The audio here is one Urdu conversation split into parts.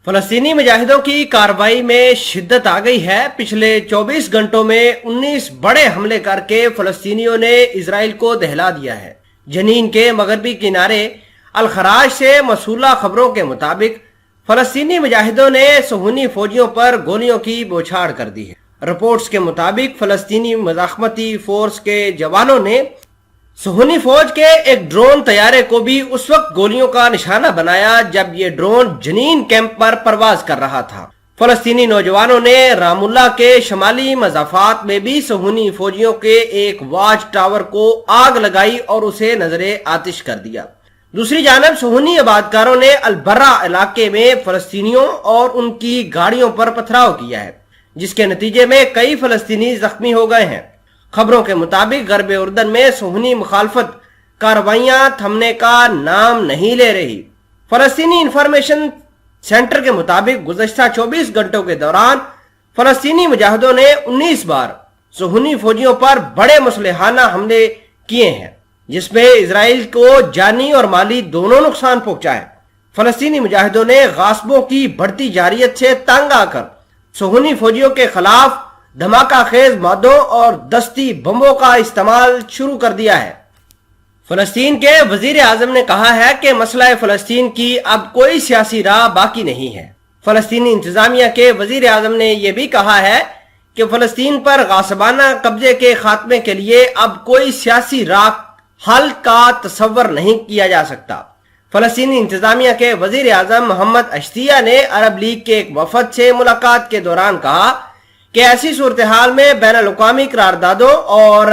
فلسطینی مجاہدوں کی کارروائی میں شدت آ گئی ہے۔ پچھلے 24 گھنٹوں میں 19 بڑے حملے کر کے فلسطینیوں نے اسرائیل کو دہلا دیا ہے۔ جنین کے مغربی کنارے الخراج سے موصولہ خبروں کے مطابق فلسطینی مجاہدوں نے صہیونی فوجیوں پر گولیوں کی بوچھاڑ کر دی ہے۔ رپورٹس کے مطابق فلسطینی مزاحمتی فورس کے جوانوں نے صہیونی فوج کے ایک ڈرون طیارے کو بھی اس وقت گولیوں کا نشانہ بنایا جب یہ ڈرون جنین کیمپ پر پرواز کر رہا تھا۔ فلسطینی نوجوانوں نے رام اللہ کے شمالی مضافات میں بھی صہیونی فوجیوں کے ایک واچ ٹاور کو آگ لگائی اور اسے نذر آتش کر دیا۔ دوسری جانب صہیونی آبادکاروں نے البرہ علاقے میں فلسطینیوں اور ان کی گاڑیوں پر پتھراؤ کیا ہے، جس کے نتیجے میں کئی فلسطینی زخمی ہو گئے ہیں۔ خبروں کے مطابق غرب اردن میں صہیونی مخالفت کارروائیاں تھمنے کا نام نہیں لے رہی۔ فلسطینی انفارمیشن سینٹر کے مطابق گزشتہ 24 گھنٹوں کے دوران فلسطینی مجاہدوں نے 19 بار صہیونی فوجیوں پر بڑے مسلحانہ حملے کیے ہیں، جس میں اسرائیل کو جانی اور مالی دونوں نقصان پہنچا ہے۔ فلسطینی مجاہدوں نے غاصبوں کی بڑھتی جارحیت سے تنگ آ کر صہیونی فوجیوں کے خلاف دھماکہ خیز مادوں اور دستی بموں کا استعمال شروع کر دیا ہے۔ فلسطین کے وزیر اعظم نے کہا ہے کہ مسئلہ فلسطین کی اب کوئی سیاسی راہ باقی نہیں ہے۔ فلسطینی انتظامیہ کے وزیر اعظم نے یہ بھی کہا ہے کہ فلسطین پر غاصبانہ قبضے کے خاتمے کے لیے اب کوئی سیاسی راہ حل کا تصور نہیں کیا جا سکتا۔ فلسطینی انتظامیہ کے وزیر اعظم محمد اشتیہ نے عرب لیگ کے ایک وفد سے ملاقات کے دوران کہا کہ ایسی صورتحال میں بین الاقوامی قراردادوں اور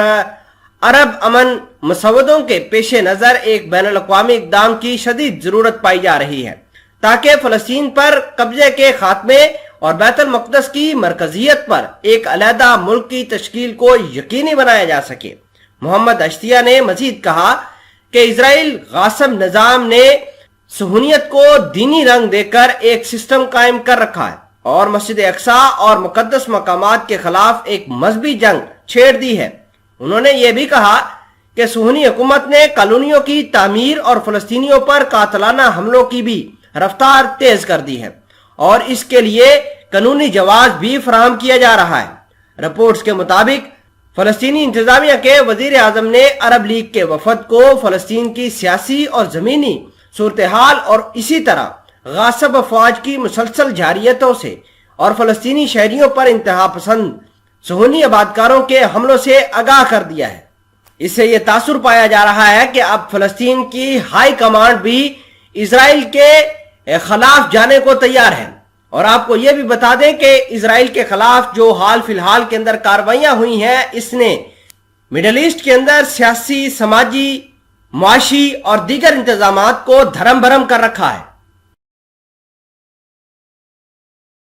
عرب امن مسودوں کے پیش نظر ایک بین الاقوامی اقدام کی شدید ضرورت پائی جا رہی ہے تاکہ فلسطین پر قبضے کے خاتمے اور بیت المقدس کی مرکزیت پر ایک علیحدہ ملک کی تشکیل کو یقینی بنایا جا سکے۔ محمد اشتیہ نے مزید کہا کہ اسرائیل غاصب نظام نے صہیونیت کو دینی رنگ دے کر ایک سسٹم قائم کر رکھا ہے اور مسجد اقصی اور مقدس مقامات کے خلاف ایک مذہبی جنگ چھیڑ دی ہے۔ انہوں نے یہ بھی کہا کہ صہیونی حکومت نے کالونیوں کی تعمیر اور فلسطینیوں پر قاتلانہ حملوں کی بھی رفتار تیز کر دی ہے اور اس کے لیے قانونی جواز بھی فراہم کیا جا رہا ہے۔ رپورٹس کے مطابق فلسطینی انتظامیہ کے وزیر اعظم نے عرب لیگ کے وفد کو فلسطین کی سیاسی اور زمینی صورتحال اور اسی طرح غاصب افواج کی مسلسل جارحیتوں سے اور فلسطینی شہریوں پر انتہا پسند صہیونی آبادکاروں کے حملوں سے آگاہ کر دیا ہے۔ اس سے یہ تاثر پایا جا رہا ہے کہ اب فلسطین کی ہائی کمانڈ بھی اسرائیل کے خلاف جانے کو تیار ہے۔ اور آپ کو یہ بھی بتا دیں کہ اسرائیل کے خلاف جو حال فی الحال کے اندر کارروائیاں ہوئی ہیں، اس نے مڈل ایسٹ کے اندر سیاسی، سماجی، معاشی اور دیگر انتظامات کو دھرم بھرم کر رکھا ہے۔